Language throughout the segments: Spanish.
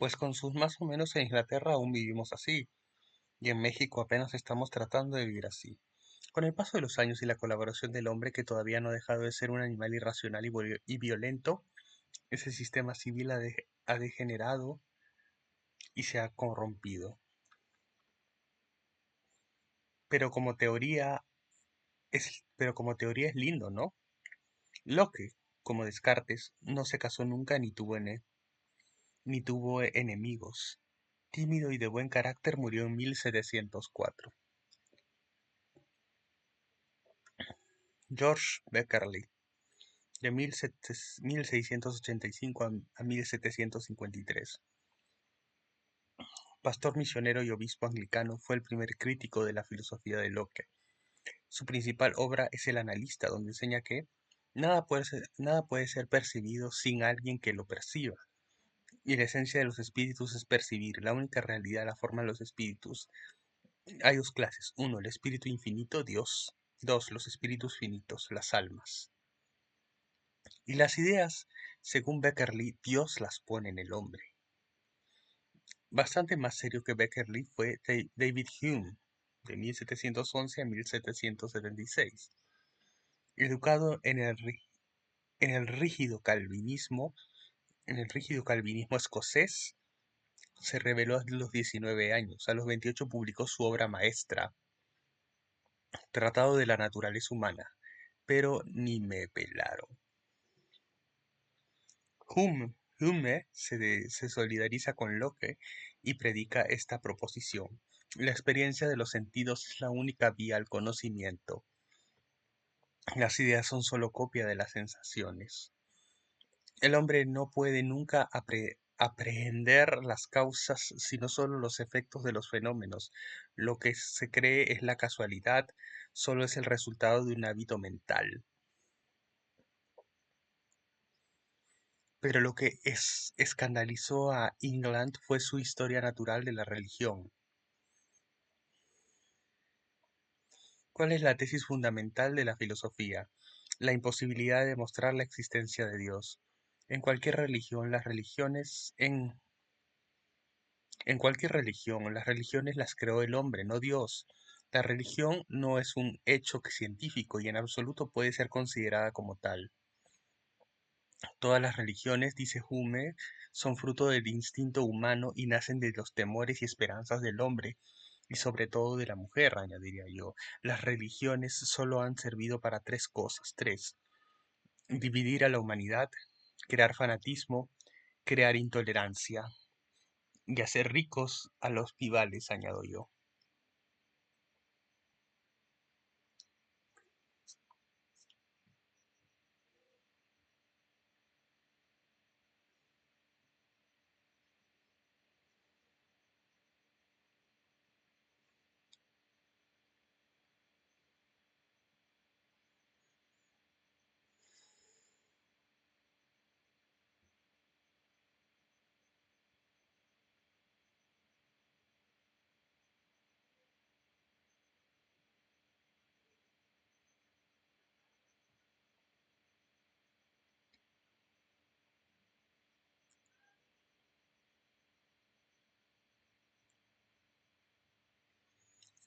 Pues con sus más o menos en Inglaterra aún vivimos así, y en México apenas estamos tratando de vivir así. Con el paso de los años y la colaboración del hombre, que todavía no ha dejado de ser un animal irracional y violento, ese sistema civil ha degenerado y se ha corrompido. Pero como teoría pero como teoría es lindo, ¿no? Locke, como Descartes, no se casó nunca ni tuvo enemigos. Tímido y de buen carácter, murió en 1704. George Beckerley, de 1685 a 1753. Pastor misionero y obispo anglicano, fue el primer crítico de la filosofía de Locke. Su principal obra es El Analista, donde enseña que nada puede ser percibido sin alguien que lo perciba. Y la esencia de los espíritus es percibir. La única realidad la forman los espíritus. Hay dos clases. Uno, el espíritu infinito, Dios. Dos, los espíritus finitos, las almas. Y las ideas, según Beckerley, Dios las pone en el hombre. Bastante más serio que Beckerley fue David Hume, de 1711 a 1776. Educado en el rígido calvinismo, en el rígido calvinismo escocés, se reveló a los 19 años. A los 28 publicó su obra maestra, Tratado de la naturaleza humana, pero ni me pelaron. Hume se solidariza con Locke y predica esta proposición: la experiencia de los sentidos es la única vía al conocimiento. Las ideas son solo copia de las sensaciones. El hombre no puede nunca aprehender las causas, sino solo los efectos de los fenómenos. Lo que se cree es la casualidad, solo es el resultado de un hábito mental. Pero lo que escandalizó a England fue su historia natural de la religión. ¿Cuál es la tesis fundamental de la filosofía? La imposibilidad de demostrar la existencia de Dios. En cualquier religión, en cualquier religión, las religiones las creó el hombre, no Dios. La religión no es un hecho científico y en absoluto puede ser considerada como tal. Todas las religiones, dice Hume, son fruto del instinto humano y nacen de los temores y esperanzas del hombre, y sobre todo de la mujer, añadiría yo. Las religiones solo han servido para tres cosas: tres: dividir a la humanidad, crear fanatismo, crear intolerancia, y hacer ricos a los pibales, añado yo.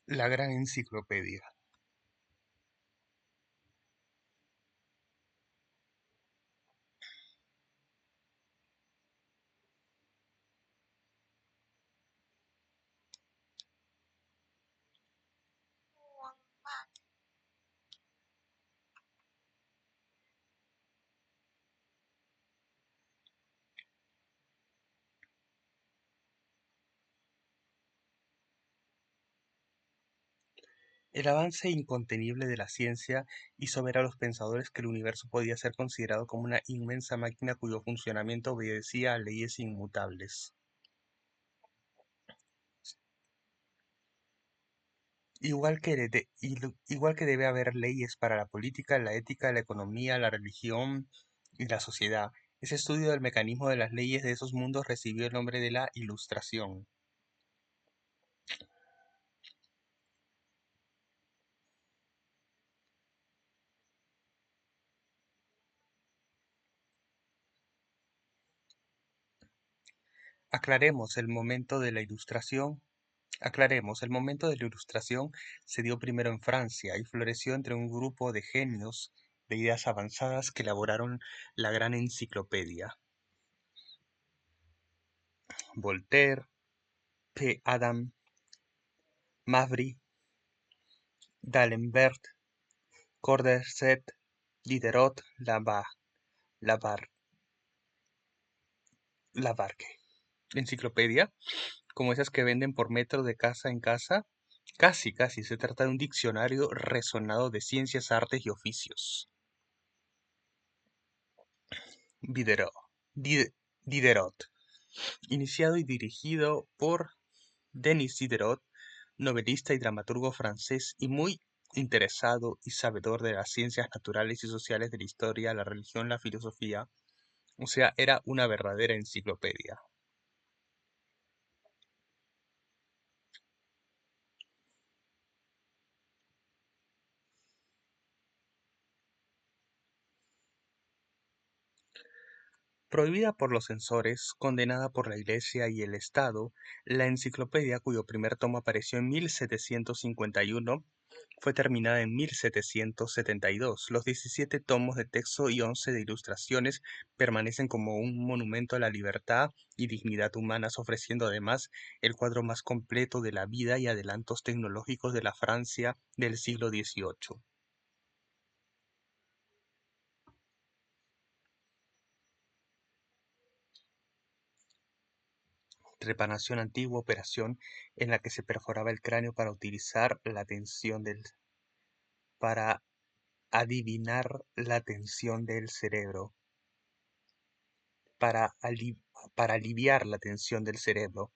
La gran enciclopedia. El avance incontenible de la ciencia hizo ver a los pensadores que el universo podía ser considerado como una inmensa máquina cuyo funcionamiento obedecía a leyes inmutables. Igual que debe haber leyes para la política, la ética, la economía, la religión y la sociedad. Ese estudio del mecanismo de las leyes de esos mundos recibió el nombre de la Ilustración. Aclaremos el momento de la Ilustración. Aclaremos, el momento de la Ilustración se dio primero en Francia y floreció entre un grupo de genios de ideas avanzadas que elaboraron la gran enciclopedia. Voltaire, P. Adam, Mavry, D'Alembert, Condorcet, Diderot, Labar- Labarque. Enciclopedia, como esas que venden por metro de casa en casa. Casi, casi, se trata de un diccionario resonado de ciencias, artes y oficios. Diderot. Diderot. Iniciado y dirigido por Denis Diderot, novelista y dramaturgo francés y muy interesado y sabedor de las ciencias naturales y sociales de la historia, la religión, la filosofía, o sea, era una verdadera enciclopedia. Prohibida por los censores, condenada por la Iglesia y el Estado, la enciclopedia, cuyo primer tomo apareció en 1751, fue terminada en 1772. Los 17 tomos de texto y 11 de ilustraciones permanecen como un monumento a la libertad y dignidad humanas, ofreciendo además el cuadro más completo de la vida y adelantos tecnológicos de la Francia del siglo XVIII. Trepanación antigua, operación en la que se perforaba el cráneo para adivinar la tensión del cerebro, para, ali- para aliviar la tensión del cerebro.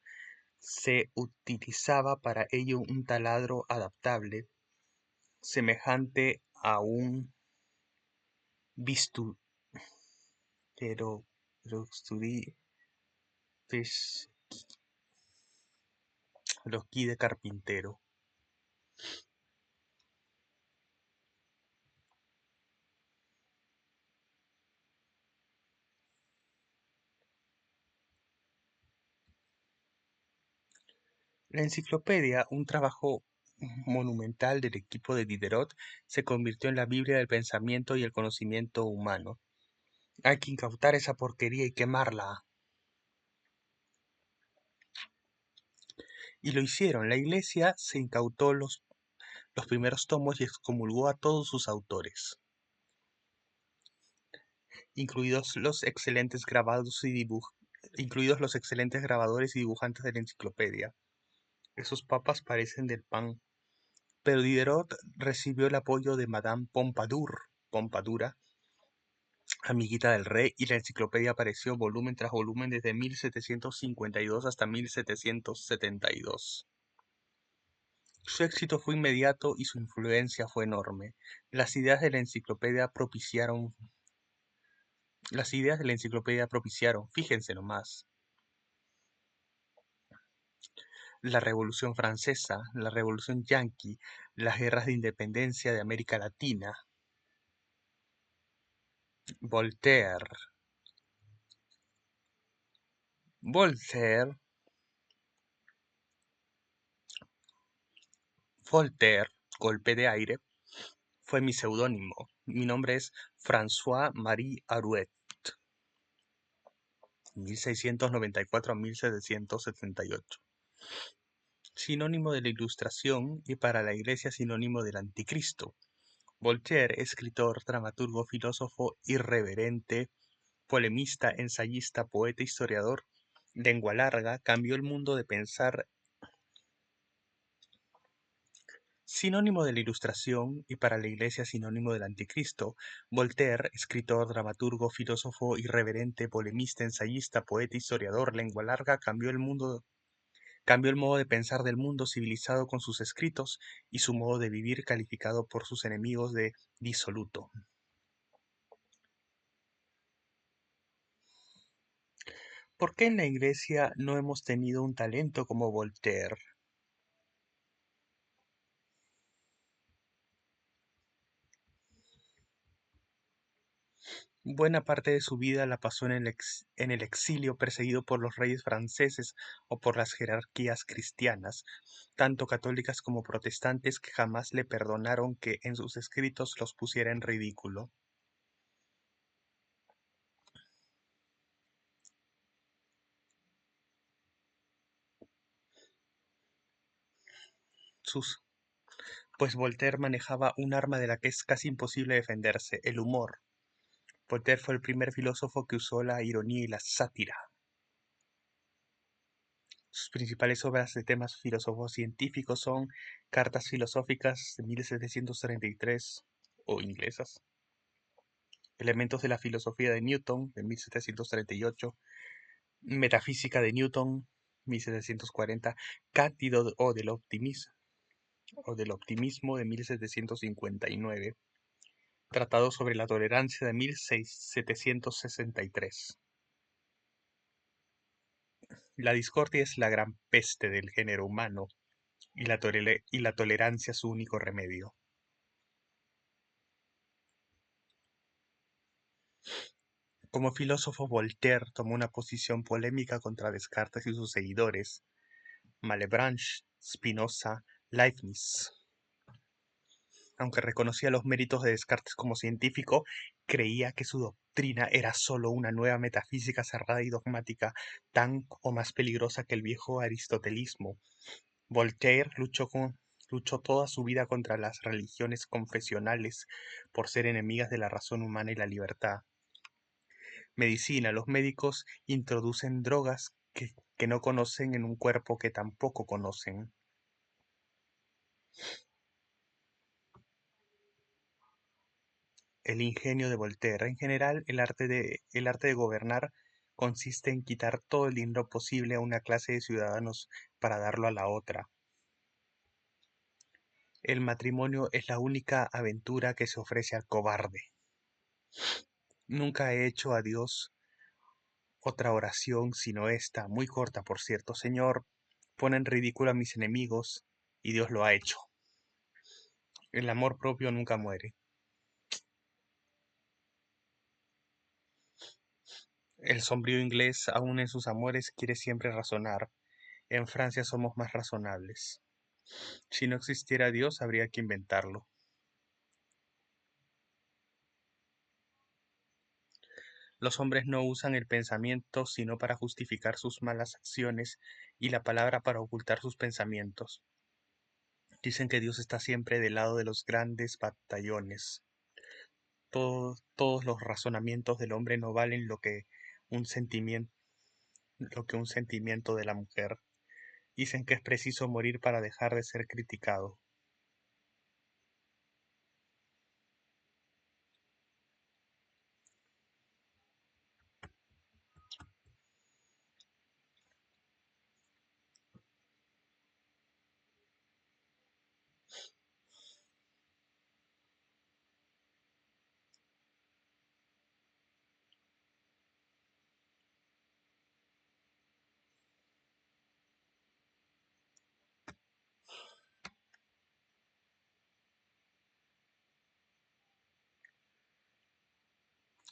Se utilizaba para ello un taladro adaptable, semejante a un bistu- pero, pues, de carpintero. La enciclopedia, un trabajo monumental del equipo de Diderot, se convirtió en la Biblia del pensamiento y el conocimiento humano. Hay que incautar esa porquería y quemarla. Y lo hicieron. La Iglesia se incautó los primeros tomos y excomulgó a todos sus autores, incluidos los excelentes incluidos los excelentes grabadores y dibujantes de la enciclopedia. Esos papas parecen del pan. Pero Diderot recibió el apoyo de Madame Pompadura, amiguita del rey, y la enciclopedia apareció volumen tras volumen desde 1752 hasta 1772. Su éxito fue inmediato y su influencia fue enorme. Las ideas de la enciclopedia propiciaron, fíjense nomás, la Revolución Francesa, la Revolución Yanqui, las guerras de independencia de América Latina. Voltaire, Voltaire, Voltaire, golpe de aire, fue mi seudónimo. Mi nombre es François-Marie Arouet, 1694 a 1778. Sinónimo de la Ilustración y para la Iglesia sinónimo del Anticristo. Voltaire, escritor, dramaturgo, filósofo, irreverente, polemista, ensayista, poeta, historiador, lengua larga, cambió el mundo de pensar. Sinónimo de la Ilustración y para la Iglesia sinónimo del Anticristo, Voltaire, escritor, dramaturgo, filósofo, irreverente, polemista, ensayista, poeta, historiador, lengua larga, cambió el modo de pensar del mundo civilizado con sus escritos y su modo de vivir calificado por sus enemigos de disoluto. ¿Por qué en la Iglesia no hemos tenido un talento como Voltaire? Buena parte de su vida la pasó en el exilio, perseguido por los reyes franceses o por las jerarquías cristianas, tanto católicas como protestantes, que jamás le perdonaron que en sus escritos los pusiera en ridículo. Sus, pues Voltaire manejaba un arma de la que es casi imposible defenderse: el humor. Voltaire fue el primer filósofo que usó la ironía y la sátira. Sus principales obras de temas filosófico-científicos son Cartas filosóficas de 1733, o inglesas, Elementos de la filosofía de Newton de 1738, Metafísica de Newton 1740, Cándido o del optimismo de 1759, Tratado sobre la tolerancia de 1763. La discordia es la gran peste del género humano y la tolerancia su único remedio. Como filósofo, Voltaire tomó una posición polémica contra Descartes y sus seguidores, Malebranche, Spinoza, Leibniz. Aunque reconocía los méritos de Descartes como científico, creía que su doctrina era sólo una nueva metafísica cerrada y dogmática, tan o más peligrosa que el viejo aristotelismo. Voltaire luchó toda su vida contra las religiones confesionales por ser enemigas de la razón humana y la libertad. Medicina: los médicos introducen drogas que no conocen en un cuerpo que tampoco conocen. El ingenio de Voltaire. En general, el arte de gobernar consiste en quitar todo el dinero posible a una clase de ciudadanos para darlo a la otra. El matrimonio es la única aventura que se ofrece al cobarde. Nunca he hecho a Dios otra oración sino esta, muy corta por cierto: Señor, pon en ridículo a mis enemigos, y Dios lo ha hecho. El amor propio nunca muere. El sombrío inglés, aun en sus amores, quiere siempre razonar. En Francia somos más razonables. Si no existiera Dios, habría que inventarlo. Los hombres no usan el pensamiento sino para justificar sus malas acciones, y la palabra para ocultar sus pensamientos. Dicen que Dios está siempre del lado de los grandes batallones. Todos los razonamientos del hombre no valen un sentimiento, lo que un sentimiento de la mujer. Dicen que es preciso morir para dejar de ser criticado.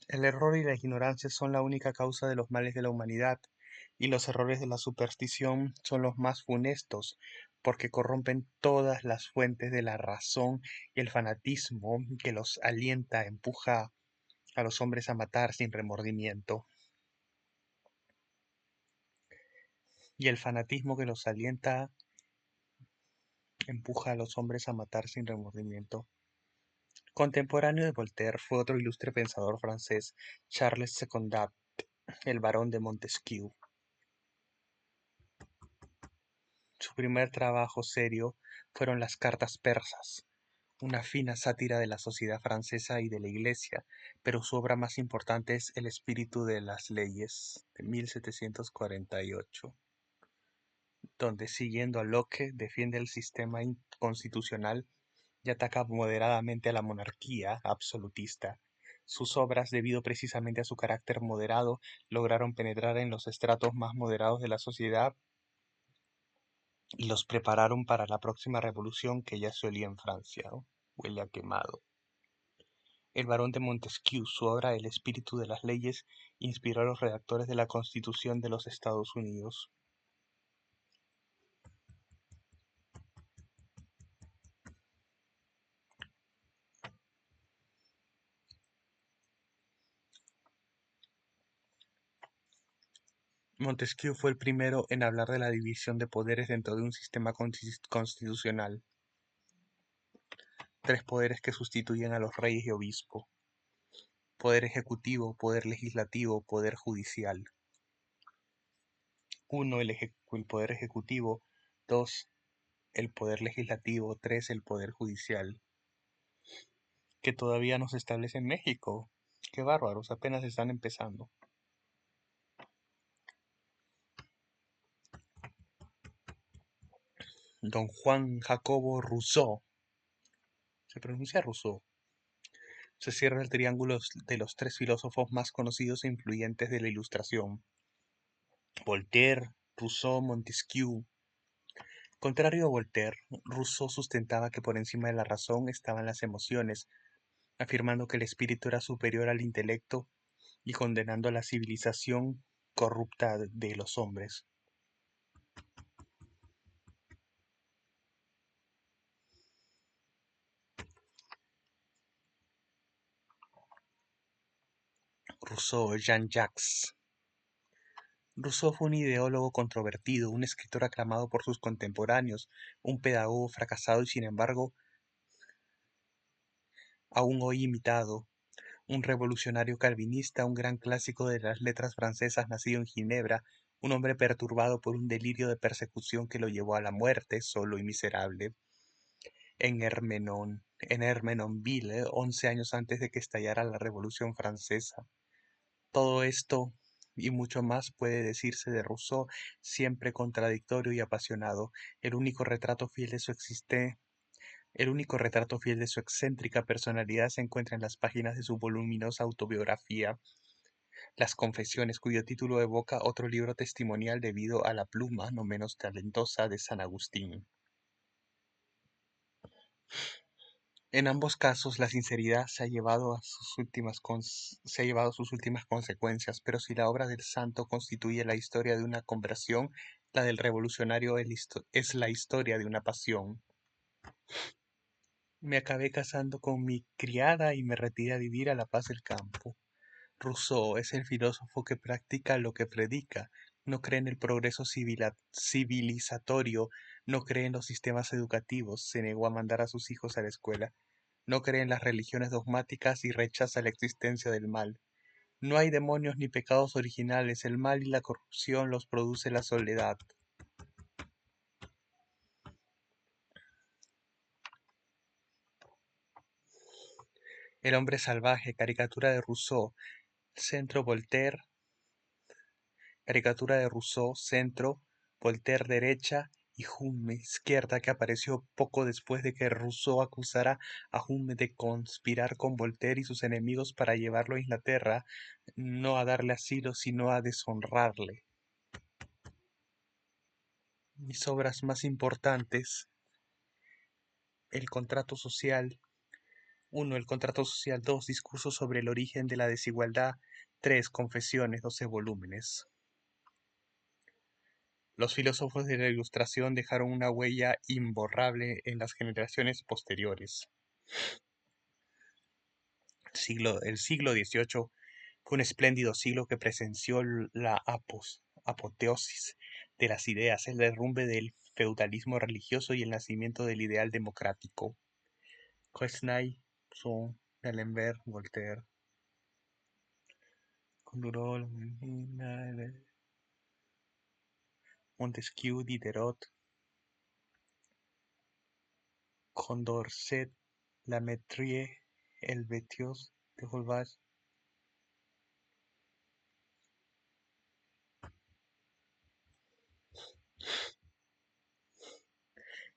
El error y la ignorancia son la única causa de los males de la humanidad, y los errores de la superstición son los más funestos, porque corrompen todas las fuentes de la razón, y el fanatismo que los alienta empuja a los hombres a matar sin remordimiento. Y el fanatismo que los alienta empuja a los hombres a matar sin remordimiento. Contemporáneo de Voltaire fue otro ilustre pensador francés, Charles Secondat, el barón de Montesquieu. Su primer trabajo serio fueron las Cartas persas, una fina sátira de la sociedad francesa y de la Iglesia, pero su obra más importante es El espíritu de las leyes, de 1748, donde, siguiendo a Locke, defiende el sistema constitucional y ataca moderadamente a la monarquía absolutista. Sus obras, debido precisamente a su carácter moderado, lograron penetrar en los estratos más moderados de la sociedad y los prepararon para la próxima revolución que ya se olía en Francia, ¿no? Huele a quemado. El barón de Montesquieu, su obra El espíritu de las leyes, inspiró a los redactores de la Constitución de los Estados Unidos. Montesquieu fue el primero en hablar de la división de poderes dentro de un sistema constitucional. Tres poderes que sustituyen a los reyes y obispo: poder ejecutivo, poder legislativo, poder judicial. 1. El poder ejecutivo. 2. El poder legislativo. 3. El poder judicial. Que todavía no se establece en México. Qué bárbaros, apenas están empezando. Don Juan Jacobo Rousseau, se pronuncia Rousseau, se cierra el triángulo de los tres filósofos más conocidos e influyentes de la Ilustración: Voltaire, Rousseau, Montesquieu. Contrario a Voltaire, Rousseau sustentaba que por encima de la razón estaban las emociones, afirmando que el espíritu era superior al intelecto y condenando la civilización corrupta de los hombres. Rousseau, Jean-Jacques. Rousseau fue un ideólogo controvertido, un escritor aclamado por sus contemporáneos, un pedagogo fracasado y sin embargo aún hoy imitado, un revolucionario calvinista, un gran clásico de las letras francesas nacido en Ginebra, un hombre perturbado por un delirio de persecución que lo llevó a la muerte, solo y miserable, en Hermenonville, 11 años antes de que estallara la Revolución Francesa. Todo esto y mucho más puede decirse de Rousseau, siempre contradictorio y apasionado, el único retrato fiel de su excéntrica personalidad se encuentra en las páginas de su voluminosa autobiografía, Las Confesiones, cuyo título evoca otro libro testimonial debido a la pluma no menos talentosa de San Agustín. En ambos casos, la sinceridad se ha llevado a sus últimas consecuencias, pero si la obra del santo constituye la historia de una conversión, la del revolucionario es la historia de una pasión. Me acabé casando con mi criada y me retiré a vivir a la paz del campo. Rousseau es el filósofo que practica lo que predica, no cree en el progreso civilizatorio, no cree en los sistemas educativos, se negó a mandar a sus hijos a la escuela, no cree en las religiones dogmáticas y rechaza la existencia del mal. No hay demonios ni pecados originales, el mal y la corrupción los produce la soledad. El hombre salvaje, caricatura de Rousseau, centro Voltaire, caricatura de Rousseau, centro, Voltaire derecha y Hume izquierda, que apareció poco después de que Rousseau acusara a Hume de conspirar con Voltaire y sus enemigos para llevarlo a Inglaterra, no a darle asilo, sino a deshonrarle. Mis obras más importantes: El contrato social. 1. El contrato social. 2. Discurso sobre el origen de la desigualdad. 3. Confesiones. 12 volúmenes. Los filósofos de la Ilustración dejaron una huella imborrable en las generaciones posteriores. El siglo XVIII fue un espléndido siglo que presenció la apoteosis de las ideas, el derrumbe del feudalismo religioso y el nacimiento del ideal democrático. Quesnay, Rousseau, D'Alembert, Voltaire. Montesquieu, Diderot, Condorcet, Lamettrie, Helvétios, de Holbach.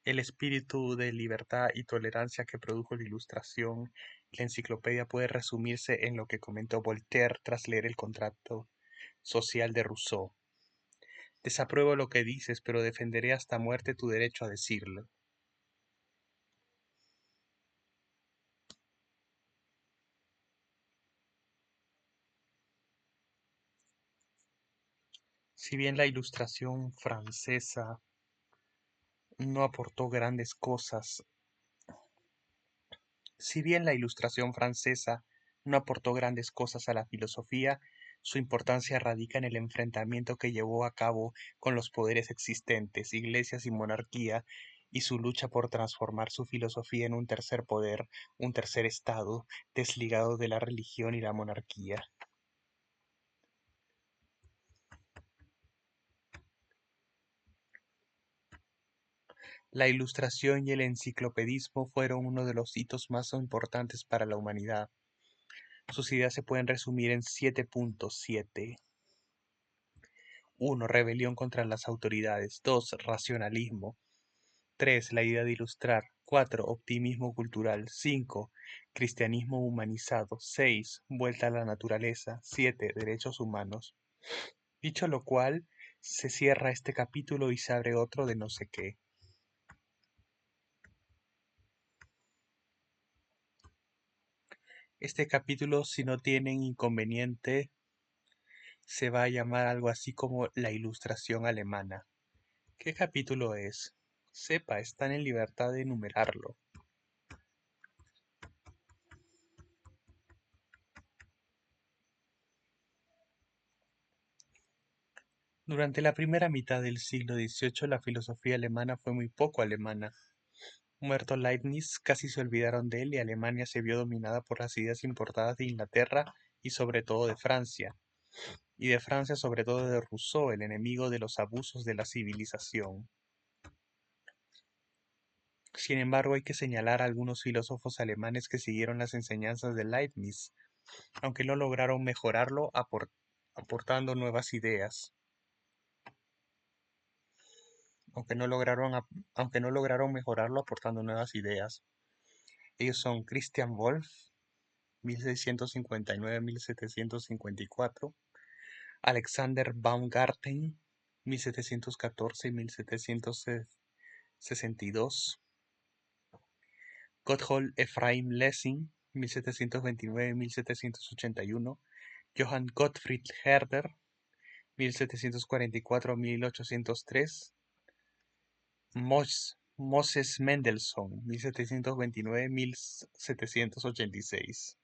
El espíritu de libertad y tolerancia que produjo la Ilustración, la enciclopedia puede resumirse en lo que comentó Voltaire tras leer el contrato social de Rousseau. Desapruebo lo que dices, pero defenderé hasta muerte tu derecho a decirlo. Si bien la Ilustración francesa no aportó grandes cosas, si bien la Ilustración francesa no aportó grandes cosas a la filosofía, su importancia radica en el enfrentamiento que llevó a cabo con los poderes existentes, iglesias y monarquía, y su lucha por transformar su filosofía en un tercer poder, un tercer estado, desligado de la religión y la monarquía. La Ilustración y el enciclopedismo fueron uno de los hitos más importantes para la humanidad. Sus ideas se pueden resumir en 7 puntos. 7. 1. Rebelión contra las autoridades. 2. Racionalismo. 3. La idea de ilustrar. 4. Optimismo cultural. 5. Cristianismo humanizado. 6. Vuelta a la naturaleza. 7. Derechos humanos. Dicho lo cual, se cierra este capítulo y se abre otro de no sé qué. Este capítulo, si no tienen inconveniente, se va a llamar algo así como la Ilustración alemana. ¿Qué capítulo es? Sepa, están en libertad de enumerarlo. Durante la primera mitad del siglo XVIII la filosofía alemana fue muy poco alemana. Muerto Leibniz, casi se olvidaron de él y Alemania se vio dominada por las ideas importadas de Inglaterra y sobre todo de Francia. Y de Francia sobre todo de Rousseau, el enemigo de los abusos de la civilización. Sin embargo, hay que señalar a algunos filósofos alemanes que siguieron las enseñanzas de Leibniz, aunque no lograron mejorarlo aportando nuevas ideas. Aunque no lograron mejorarlo aportando nuevas ideas. Ellos son Christian Wolff, 1659-1754, Alexander Baumgarten, 1714-1762, Gotthold Ephraim Lessing, 1729-1781, Johann Gottfried Herder, 1744-1803, Moses Mendelssohn, 1729-1786.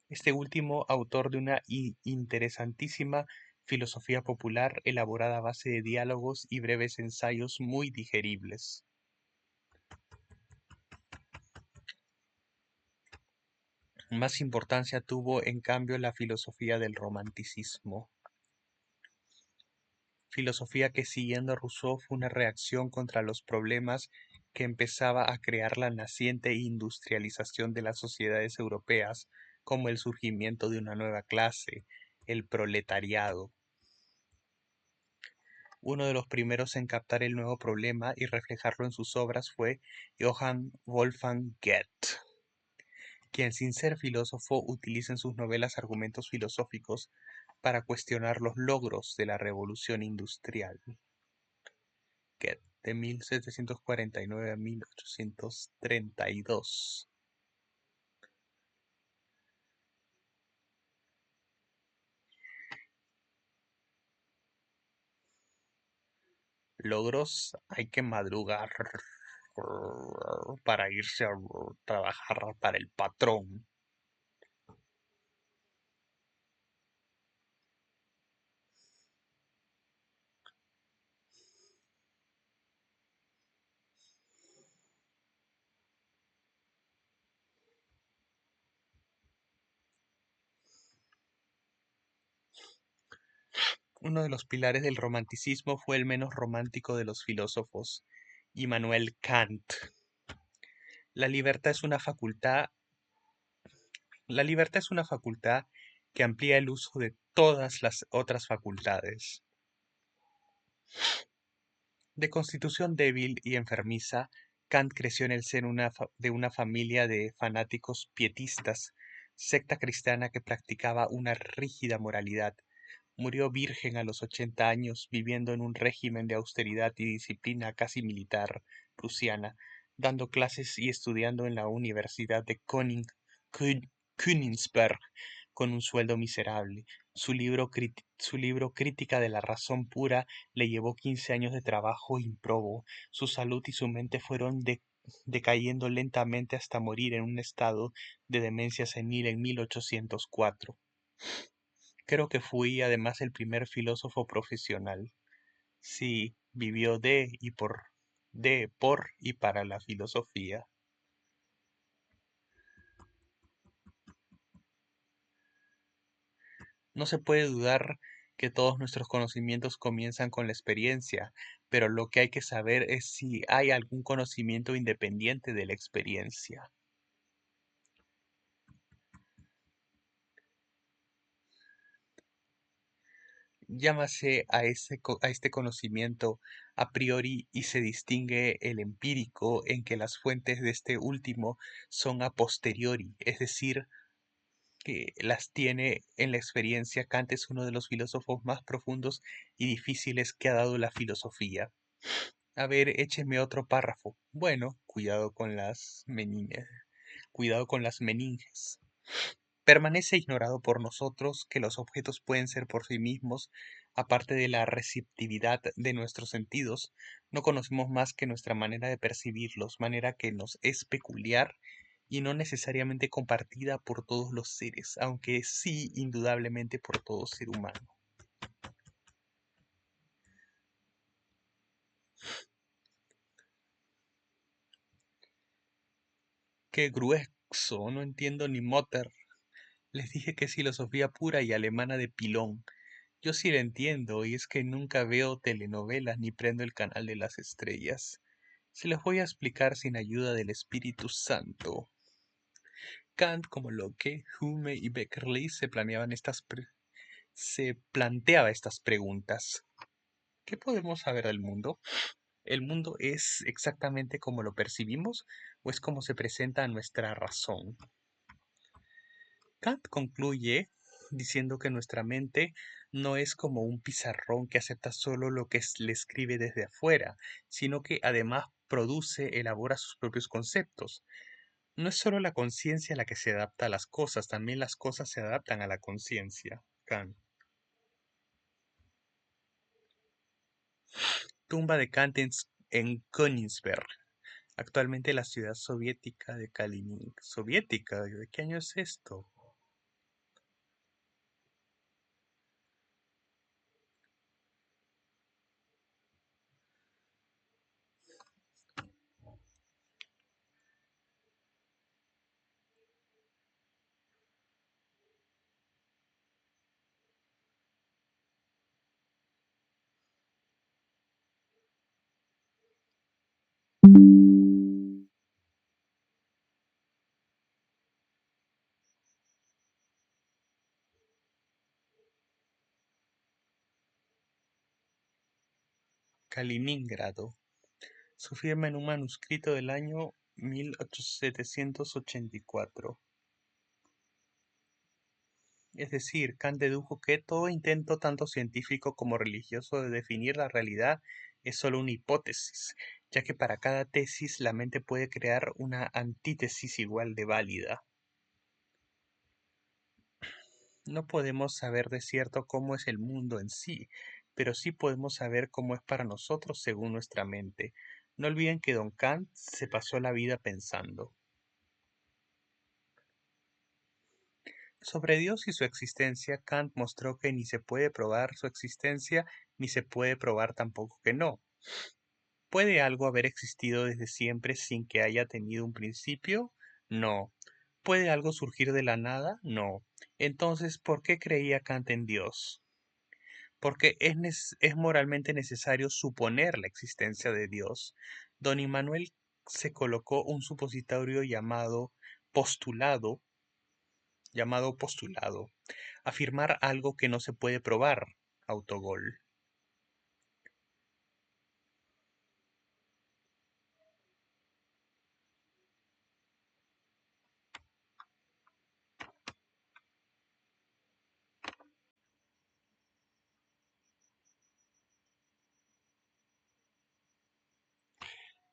Este último, autor de una interesantísima filosofía popular elaborada a base de diálogos y breves ensayos muy digeribles. Más importancia tuvo, en cambio, la filosofía del romanticismo. Filosofía que, siguiendo a Rousseau, fue una reacción contra los problemas que empezaba a crear la naciente industrialización de las sociedades europeas, como el surgimiento de una nueva clase, el proletariado. Uno de los primeros en captar el nuevo problema y reflejarlo en sus obras fue Johann Wolfgang Goethe, quien sin ser filósofo utiliza en sus novelas argumentos filosóficos para cuestionar los logros de la revolución industrial. Goethe, de 1749 a 1832. Logros, hay que madrugar para irse a trabajar para el patrón. Uno de los pilares del romanticismo fue el menos romántico de los filósofos, Immanuel Kant. La libertad es una facultad, la libertad es una facultad que amplía el uso de todas las otras facultades. De constitución débil y enfermiza, Kant creció en el seno de una familia de fanáticos pietistas, secta cristiana que practicaba una rígida moralidad. Murió virgen a los 80 años, viviendo en un régimen de austeridad y disciplina casi militar prusiana, dando clases y estudiando en la Universidad de Königsberg con un sueldo miserable. Su libro Crítica de la razón pura le llevó 15 años de trabajo ímprobo. Su salud y su mente fueron decayendo lentamente hasta morir en un estado de demencia senil en 1804. Creo que fui además el primer filósofo profesional. Sí, vivió por y para la filosofía. No se puede dudar que todos nuestros conocimientos comienzan con la experiencia, pero lo que hay que saber es si hay algún conocimiento independiente de la experiencia. Llámase a este conocimiento a priori y se distingue el empírico en que las fuentes de este último son a posteriori, es decir, que las tiene en la experiencia. Kant es uno de los filósofos más profundos y difíciles que ha dado la filosofía. A ver, écheme otro párrafo. Bueno, cuidado con las meninges. Permanece ignorado por nosotros que los objetos pueden ser por sí mismos, aparte de la receptividad de nuestros sentidos, no conocemos más que nuestra manera de percibirlos, manera que nos es peculiar y no necesariamente compartida por todos los seres, aunque sí indudablemente por todo ser humano. Qué grueso, no entiendo ni Motter. Les dije que es filosofía pura y alemana de pilón. Yo sí la entiendo, y es que nunca veo telenovelas ni prendo el canal de las estrellas. Se los voy a explicar sin ayuda del Espíritu Santo. Kant, como Locke, Hume y Beckerley se planteaba estas preguntas. ¿Qué podemos saber del mundo? ¿El mundo es exactamente como lo percibimos o es como se presenta a nuestra razón? Kant concluye diciendo que nuestra mente no es como un pizarrón que acepta solo lo que le escribe desde afuera, sino que además elabora sus propios conceptos. No es solo la conciencia la que se adapta a las cosas, también las cosas se adaptan a la conciencia. Kant. Tumba de Kant en Königsberg, actualmente la ciudad soviética de Kaliningrado. ¿Soviética? ¿De qué año es esto? Kaliningrado. Su firma en un manuscrito del año 1784. Es decir, Kant dedujo que todo intento tanto científico como religioso de definir la realidad es solo una hipótesis, ya que para cada tesis la mente puede crear una antítesis igual de válida. No podemos saber de cierto cómo es el mundo en sí, pero sí podemos saber cómo es para nosotros según nuestra mente. No olviden que Don Kant se pasó la vida pensando. Sobre Dios y su existencia, Kant mostró que ni se puede probar su existencia, ni se puede probar tampoco que no. ¿Puede algo haber existido desde siempre sin que haya tenido un principio? No. ¿Puede algo surgir de la nada? No. Entonces, ¿por qué creía Kant en Dios? Porque es moralmente necesario suponer la existencia de Dios. Don Immanuel se colocó un supositorio postulado, afirmar algo que no se puede probar, autogol.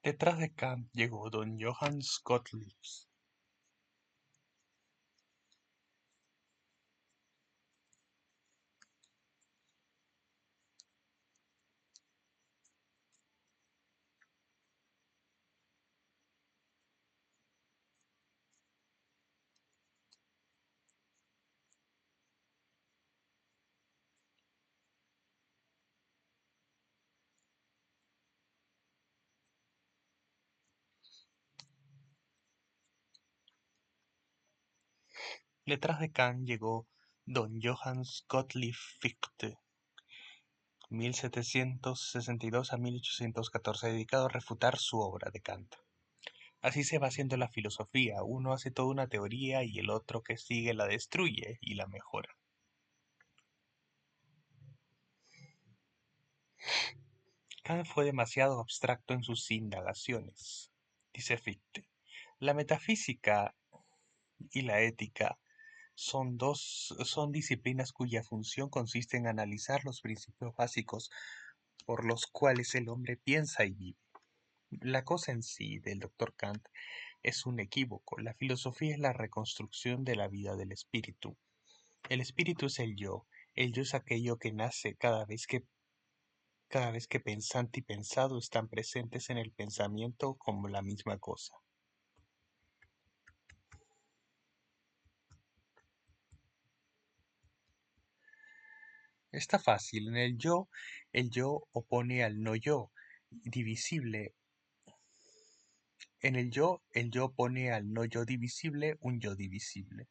Detrás de Kant llegó don Johannes Gottlieb, Detrás de Kant llegó don Johannes Gottlieb Fichte, 1762 a 1814, dedicado a refutar su obra de Kant. Así se va haciendo la filosofía, uno hace toda una teoría y el otro que sigue la destruye y la mejora. Kant fue demasiado abstracto en sus indagaciones, dice Fichte. La metafísica y la ética son disciplinas cuya función consiste en analizar los principios básicos por los cuales el hombre piensa y vive. La cosa en sí del Dr. Kant es un equívoco. La filosofía es la reconstrucción de la vida del espíritu. El espíritu es el yo. El yo es aquello que nace cada vez que pensante y pensado están presentes en el pensamiento como la misma cosa. Está fácil. En el yo opone al no yo, divisible. En el yo opone al no yo divisible un yo divisible.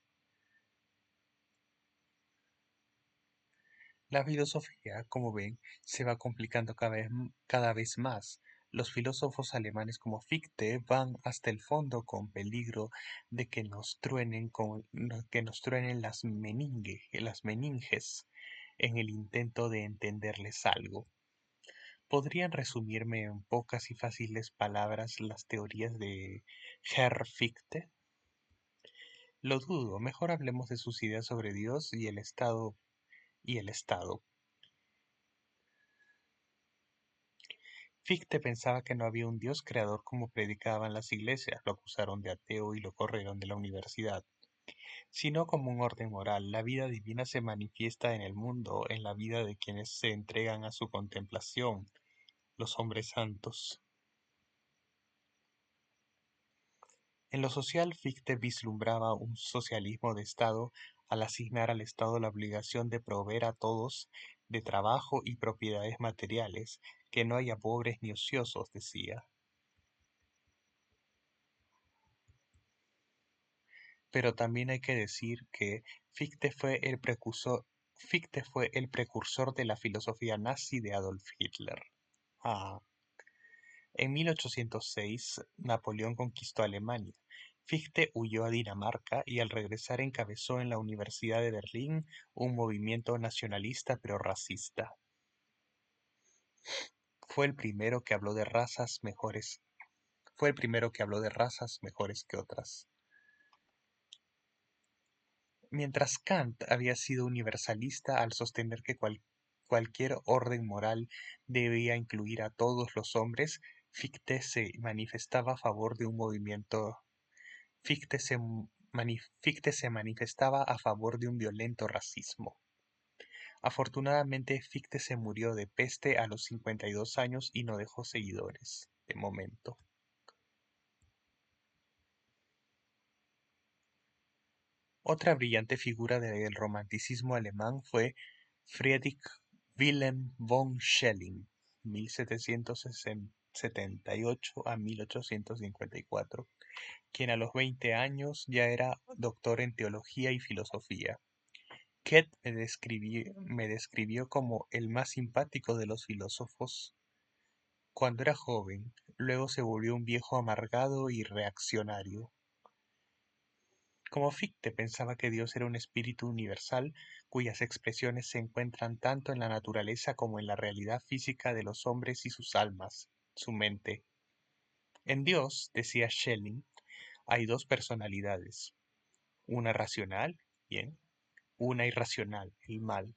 La filosofía, como ven, se va complicando cada vez más. Los filósofos alemanes como Fichte van hasta el fondo con peligro de que nos truenen, que nos truenen las meninges en el intento de entenderles algo. ¿Podrían resumirme en pocas y fáciles palabras las teorías de Herr Fichte? Lo dudo, mejor hablemos de sus ideas sobre Dios y el Estado. Fichte pensaba que no había un Dios creador como predicaban las iglesias, lo acusaron de ateo y lo corrieron de la universidad, sino como un orden moral. La vida divina se manifiesta en el mundo, en la vida de quienes se entregan a su contemplación, los hombres santos. En lo social, Fichte vislumbraba un socialismo de Estado al asignar al Estado la obligación de proveer a todos de trabajo y propiedades materiales, que no haya pobres ni ociosos, decía. Pero también hay que decir que Fichte fue el precursor de la filosofía nazi de Adolf Hitler. Ah. En 1806, Napoleón conquistó Alemania. Fichte huyó a Dinamarca y al regresar encabezó en la Universidad de Berlín un movimiento nacionalista pero racista. Fue el primero que habló de razas mejores, fue el primero que habló de razas mejores que otras. Mientras Kant había sido universalista al sostener que cualquier orden moral debía incluir a todos los hombres, Fichte se manifestaba a favor de un violento racismo. Afortunadamente, Fichte se murió de peste a los 52 años y no dejó seguidores, de momento. Otra brillante figura del romanticismo alemán fue Friedrich Wilhelm von Schelling, 1778 a 1854, quien a los 20 años ya era doctor en teología y filosofía. Goethe me describió como el más simpático de los filósofos cuando era joven, luego se volvió un viejo amargado y reaccionario. Como Fichte pensaba que Dios era un espíritu universal cuyas expresiones se encuentran tanto en la naturaleza como en la realidad física de los hombres y sus almas, su mente. En Dios, decía Schelling, hay dos personalidades, una racional, bien, una irracional, el mal.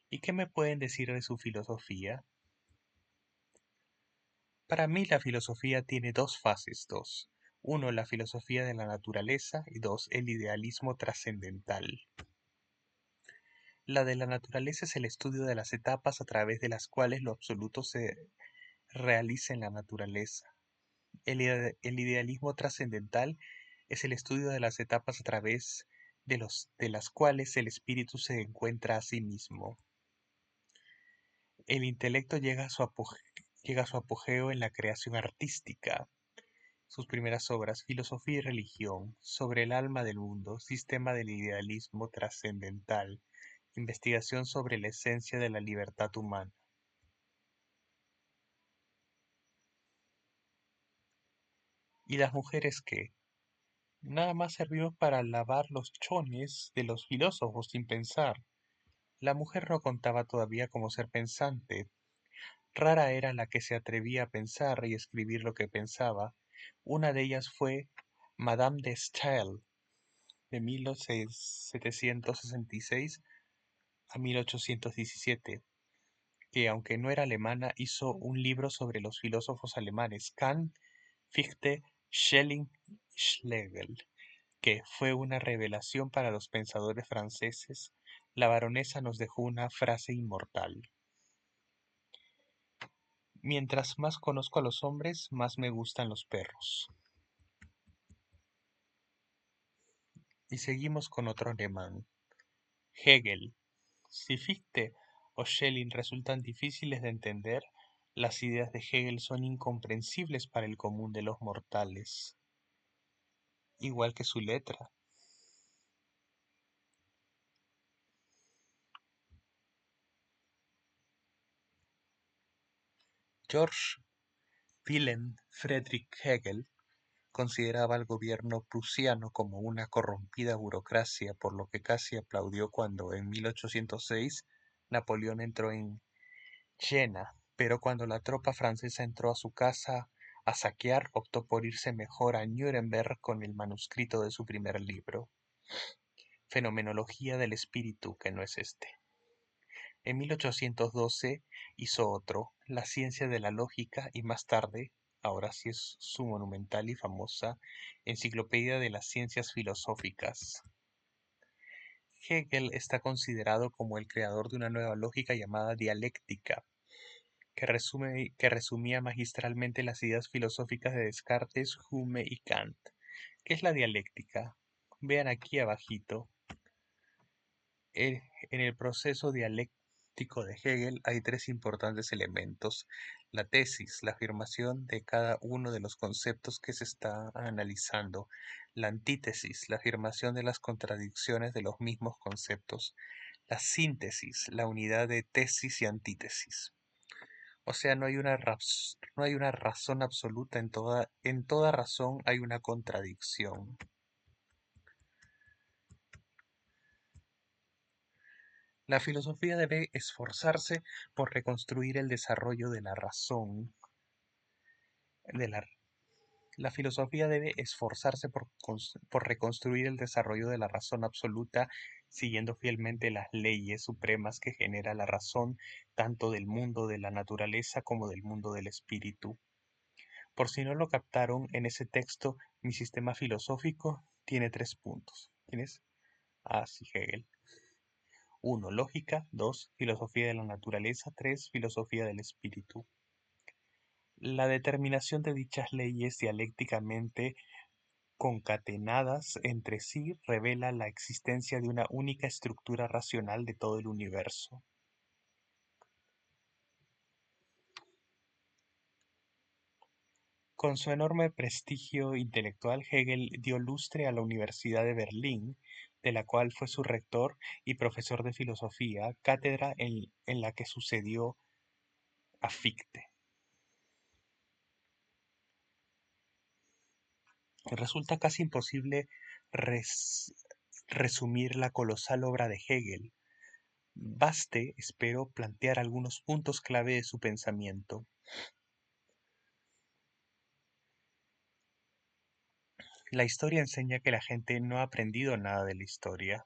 ¿Y qué me pueden decir de su filosofía? Para mí la filosofía tiene dos fases, dos. Uno, la filosofía de la naturaleza y dos, el idealismo trascendental. La de la naturaleza es el estudio de las etapas a través de las cuales lo absoluto se realiza en la naturaleza. El idealismo trascendental es el estudio de las etapas a través de las cuales el espíritu se encuentra a sí mismo. El intelecto llega a su apogeo en la creación artística. Sus primeras obras, Filosofía y religión, Sobre el alma del mundo, Sistema del idealismo trascendental, Investigación sobre la esencia de la libertad humana. ¿Y las mujeres qué? Nada más servimos para lavar los chones de los filósofos sin pensar. La mujer no contaba todavía como ser pensante. Rara era la que se atrevía a pensar y escribir lo que pensaba. Una de ellas fue Madame de Staël, de 1766 a 1817, que aunque no era alemana, hizo un libro sobre los filósofos alemanes, Kant, Fichte, Schelling, Schlegel, que fue una revelación para los pensadores franceses. La baronesa nos dejó una frase inmortal: mientras más conozco a los hombres, más me gustan los perros. Y seguimos con otro alemán, Hegel. Si Fichte o Schelling resultan difíciles de entender, las ideas de Hegel son incomprensibles para el común de los mortales, igual que su letra. George Wilhelm Friedrich Hegel consideraba al gobierno prusiano como una corrompida burocracia, por lo que casi aplaudió cuando en 1806 Napoleón entró en Jena, pero cuando la tropa francesa entró a su casa a saquear, optó por irse mejor a Nuremberg con el manuscrito de su primer libro, Fenomenología del espíritu, que no es este. En 1812 hizo otro, La ciencia de la lógica, y más tarde, ahora sí es su monumental y famosa Enciclopedia de las ciencias filosóficas. Hegel está considerado como el creador de una nueva lógica llamada dialéctica, que resumía magistralmente las ideas filosóficas de Descartes, Hume y Kant. ¿Qué es la dialéctica? Vean aquí abajito. En el proceso dialéctico de Hegel hay tres importantes elementos: la tesis, la afirmación de cada uno de los conceptos que se está analizando; la antítesis, la afirmación de las contradicciones de los mismos conceptos; la síntesis, la unidad de tesis y antítesis. O sea, no hay una razón absoluta, en toda razón hay una contradicción. La filosofía debe esforzarse por reconstruir el desarrollo de la razón. De la, la filosofía debe esforzarse por reconstruir el desarrollo de la razón absoluta, siguiendo fielmente las leyes supremas que genera la razón, tanto del mundo de la naturaleza como del mundo del espíritu. Por si no lo captaron, en ese texto, mi sistema filosófico tiene 3 puntos. ¿Quién es? Ah, sí, Hegel. 1. Lógica. 2. Filosofía de la naturaleza. 3. Filosofía del espíritu. La determinación de dichas leyes dialécticamente concatenadas entre sí revela la existencia de una única estructura racional de todo el universo. Con su enorme prestigio intelectual, Hegel dio lustre a la Universidad de Berlín, de la cual fue su rector y profesor de filosofía, cátedra en la que sucedió a Fichte. Resulta casi imposible resumir la colosal obra de Hegel. Baste, espero, plantear algunos puntos clave de su pensamiento. La historia enseña que la gente no ha aprendido nada de la historia.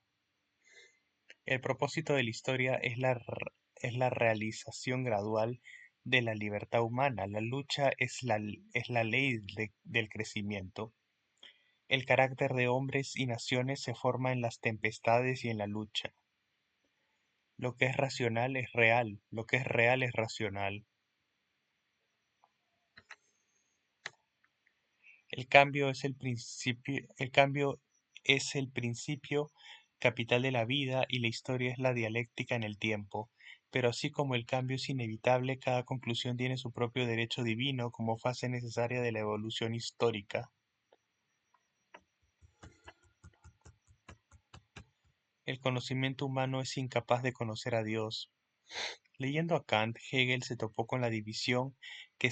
El propósito de la historia es la realización gradual de la libertad humana. La lucha es la ley del crecimiento. El carácter de hombres y naciones se forma en las tempestades y en la lucha. Lo que es racional es real, lo que es real es racional. El cambio es el principio capital de la vida, y la historia es la dialéctica en el tiempo. Pero así como el cambio es inevitable, cada conclusión tiene su propio derecho divino como fase necesaria de la evolución histórica. El conocimiento humano es incapaz de conocer a Dios. Leyendo a Kant, Hegel se topó con la división que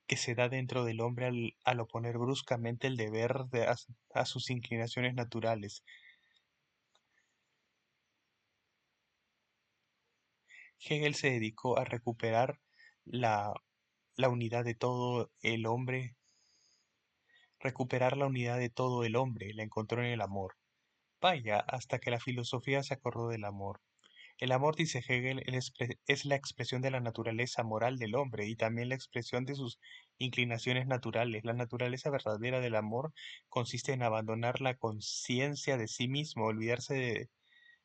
que se da dentro del hombre al oponer bruscamente el deber a sus inclinaciones naturales. Hegel se dedicó a la, la unidad de todo el hombre, recuperar la unidad de todo el hombre, la encontró en el amor. Vaya, hasta que la filosofía se acordó del amor. El amor, dice Hegel, es la expresión de la naturaleza moral del hombre y también la expresión de sus inclinaciones naturales. La naturaleza verdadera del amor consiste en abandonar la conciencia de sí mismo,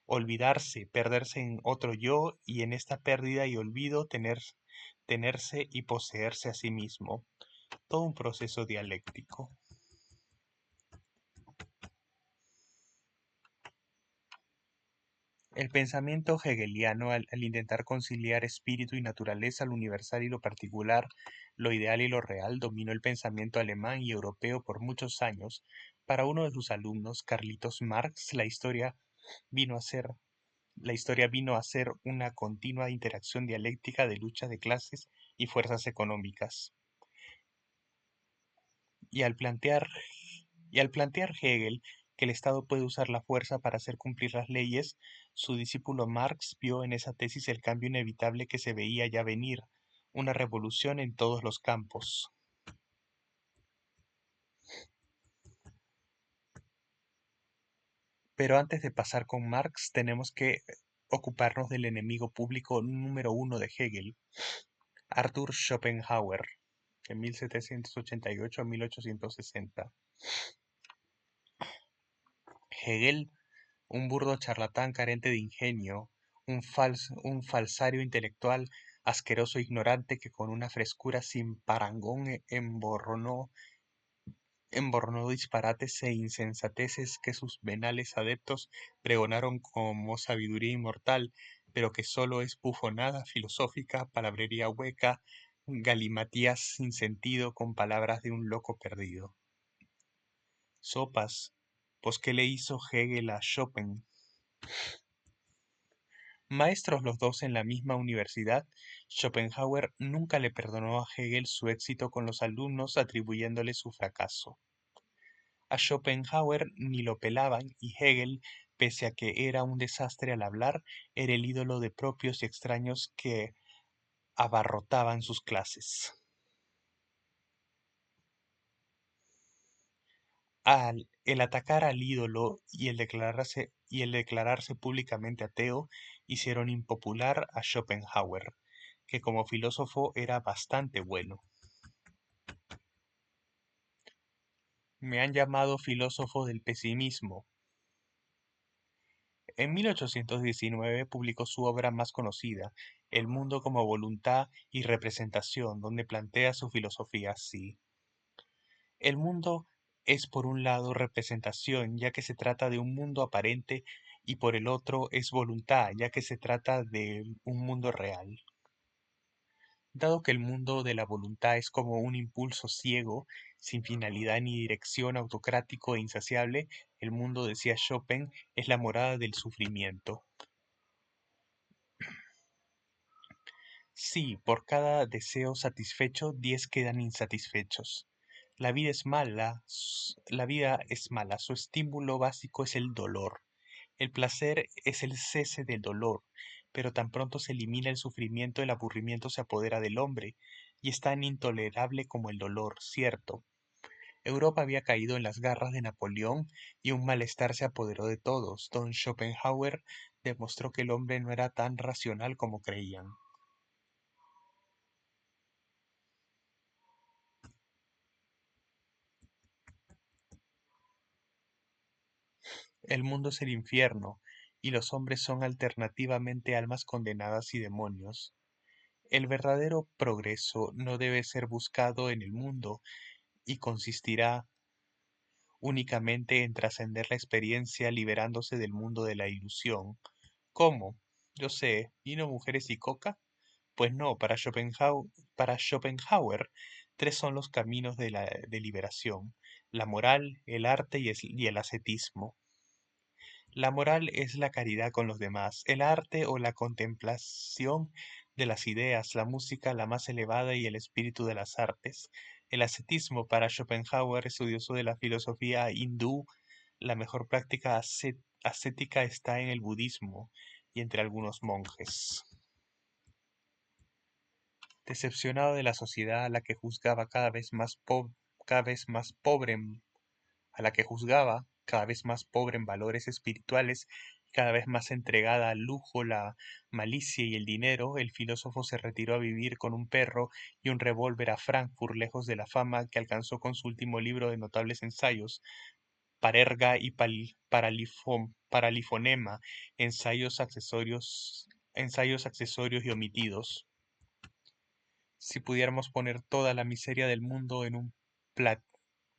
olvidarse, perderse en otro yo y en esta pérdida y olvido tenerse y poseerse a sí mismo. Todo un proceso dialéctico. El pensamiento hegeliano, al intentar conciliar espíritu y naturaleza, lo universal y lo particular, lo ideal y lo real, dominó el pensamiento alemán y europeo por muchos años. Para uno de sus alumnos, Carlitos Marx, la historia vino a ser una continua interacción dialéctica de lucha de clases y fuerzas económicas. Y al plantear, y al plantear Hegel que el Estado puede usar la fuerza para hacer cumplir las leyes, su discípulo Marx vio en esa tesis el cambio inevitable que se veía ya venir, una revolución en todos los campos. Pero antes de pasar con Marx, tenemos que ocuparnos del enemigo público número uno de Hegel, Arthur Schopenhauer, de 1788 a 1860. Hegel, un burdo charlatán carente de ingenio, un falsario intelectual asqueroso e ignorante que con una frescura sin parangón emborronó disparates e insensateces que sus venales adeptos pregonaron como sabiduría inmortal, pero que sólo es bufonada filosófica, palabrería hueca, galimatías sin sentido con palabras de un loco perdido. Sopas, pues ¿qué le hizo Hegel a Chopin? Maestros los dos en la misma universidad, Schopenhauer nunca le perdonó a Hegel su éxito con los alumnos atribuyéndole su fracaso. A Schopenhauer ni lo pelaban y Hegel, pese a que era un desastre al hablar, era el ídolo de propios y extraños que abarrotaban sus clases. El atacar al ídolo y el declararse públicamente ateo hicieron impopular a Schopenhauer, que como filósofo era bastante bueno. Me han llamado filósofo del pesimismo. En 1819 publicó su obra más conocida, El mundo como voluntad y representación, donde plantea su filosofía así. El mundo es por un lado representación, ya que se trata de un mundo aparente, y por el otro es voluntad, ya que se trata de un mundo real. Dado que el mundo de la voluntad es como un impulso ciego, sin finalidad ni dirección, autocrático e insaciable, el mundo, decía Chopin, es la morada del sufrimiento. Sí, por cada deseo satisfecho, 10 quedan insatisfechos. La vida es mala, su estímulo básico es el dolor. El placer es el cese del dolor, pero tan pronto se elimina el sufrimiento, el aburrimiento se apodera del hombre, y es tan intolerable como el dolor, cierto. Europa había caído en las garras de Napoleón y un malestar se apoderó de todos. Don Schopenhauer demostró que el hombre no era tan racional como creían. El mundo es el infierno, y los hombres son alternativamente almas condenadas y demonios. El verdadero progreso no debe ser buscado en el mundo y consistirá únicamente en trascender la experiencia liberándose del mundo de la ilusión. ¿Cómo? Yo sé, ¿vino, mujeres y coca? Pues no, para Schopenhauer, tres son los caminos de la liberación: la moral, el arte y el ascetismo. La moral es la caridad con los demás, el arte o la contemplación de las ideas, la música la más elevada y el espíritu de las artes. El ascetismo para Schopenhauer, estudioso de la filosofía hindú, la mejor práctica ascética está en el budismo y entre algunos monjes. Decepcionado de la sociedad a la que juzgaba cada vez más pobre a la que juzgaba, cada vez más pobre en valores espirituales, cada vez más entregada al lujo, la malicia y el dinero, el filósofo se retiró a vivir con un perro y un revólver a Frankfurt, lejos de la fama que alcanzó con su último libro de notables ensayos, Parerga y Paralifonema, ensayos accesorios y omitidos. Si pudiéramos poner toda la miseria del mundo en un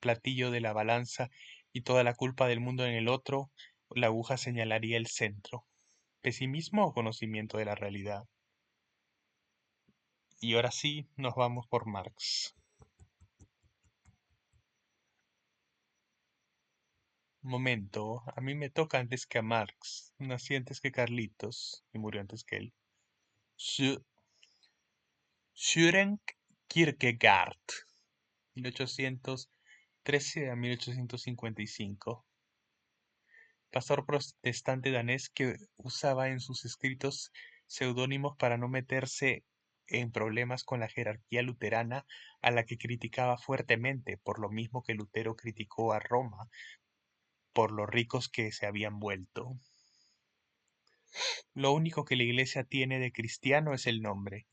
platillo de la balanza y toda la culpa del mundo en el otro, la aguja señalaría el centro. ¿Pesimismo o conocimiento de la realidad? Y ahora sí, nos vamos por Marx. Momento, a mí me toca antes que a Marx. Nací antes que Carlitos y murió antes que él. Søren Kierkegaard, 1813 a 1855. Pastor protestante danés que usaba en sus escritos seudónimos para no meterse en problemas con la jerarquía luterana, a la que criticaba fuertemente, por lo mismo que Lutero criticó a Roma por lo ricos que se habían vuelto. Lo único que la Iglesia tiene de cristiano es el nombre.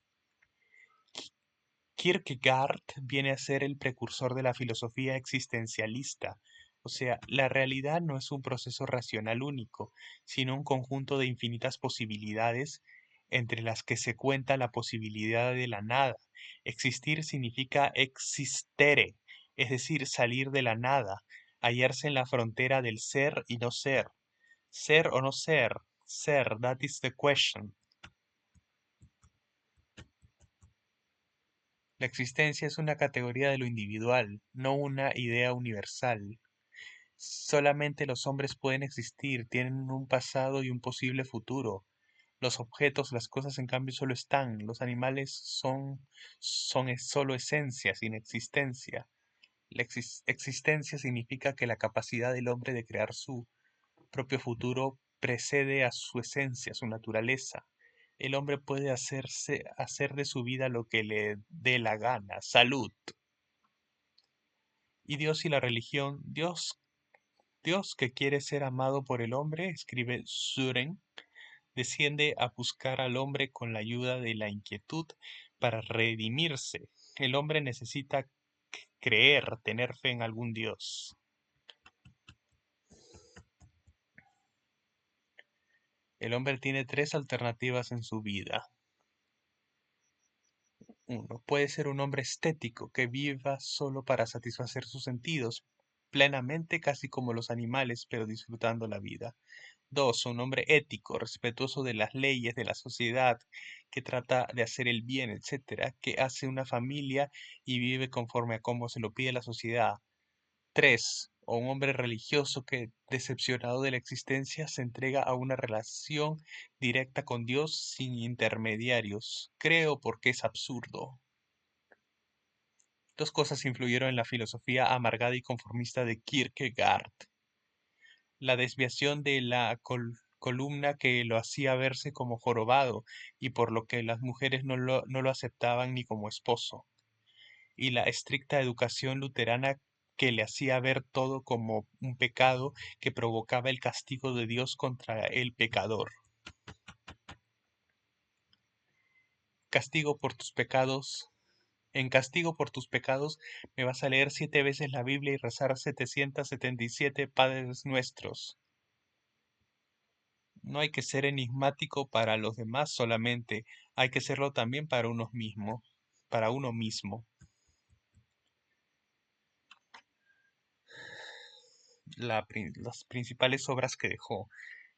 Kierkegaard viene a ser el precursor de la filosofía existencialista, o sea, la realidad no es un proceso racional único, sino un conjunto de infinitas posibilidades entre las que se cuenta la posibilidad de la nada. Existir significa existere, es decir, salir de la nada, hallarse en la frontera del ser y no ser. Ser o no ser, ser, that is the question. La existencia es una categoría de lo individual, no una idea universal. Solamente los hombres pueden existir, tienen un pasado y un posible futuro. Los objetos, las cosas en cambio solo están. Los animales son solo esencia, sin existencia. La existencia significa que la capacidad del hombre de crear su propio futuro precede a su esencia, su naturaleza. El hombre puede hacer de su vida lo que le dé la gana. Salud. Y Dios y la religión. Dios que quiere ser amado por el hombre, escribe Suren, desciende a buscar al hombre con la ayuda de la inquietud para redimirse. El hombre necesita creer, tener fe en algún Dios. El hombre tiene tres alternativas en su vida. Uno, puede ser un hombre estético que viva solo para satisfacer sus sentidos, plenamente casi como los animales, pero disfrutando la vida. Dos, un hombre ético, respetuoso de las leyes de la sociedad, que trata de hacer el bien, etcétera, que hace una familia y vive conforme a cómo se lo pide la sociedad. Tres, o un hombre religioso que, decepcionado de la existencia, se entrega a una relación directa con Dios sin intermediarios. Creo porque es absurdo. Dos cosas influyeron en la filosofía amargada y conformista de Kierkegaard: la desviación de la columna que lo hacía verse como jorobado y por lo que las mujeres no lo aceptaban ni como esposo, y la estricta educación luterana que le hacía ver todo como un pecado que provocaba el castigo de Dios contra el pecador. Castigo por tus pecados. En castigo por tus pecados me vas a leer 7 veces la Biblia y rezar 777 Padres Nuestros. No hay que ser enigmático para los demás solamente, hay que serlo también para uno mismo. Las principales obras que dejó.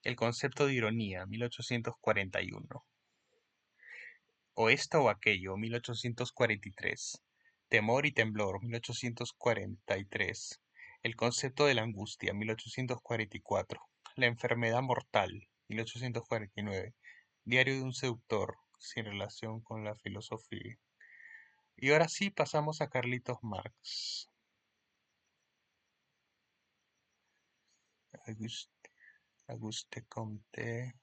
El concepto de ironía, 1841. O esto o aquello, 1843. Temor y temblor, 1843. El concepto de la angustia, 1844. La enfermedad mortal, 1849. Diario de un seductor, sin relación con la filosofía. Y ahora sí pasamos a Carlitos Marx. Auguste Comte.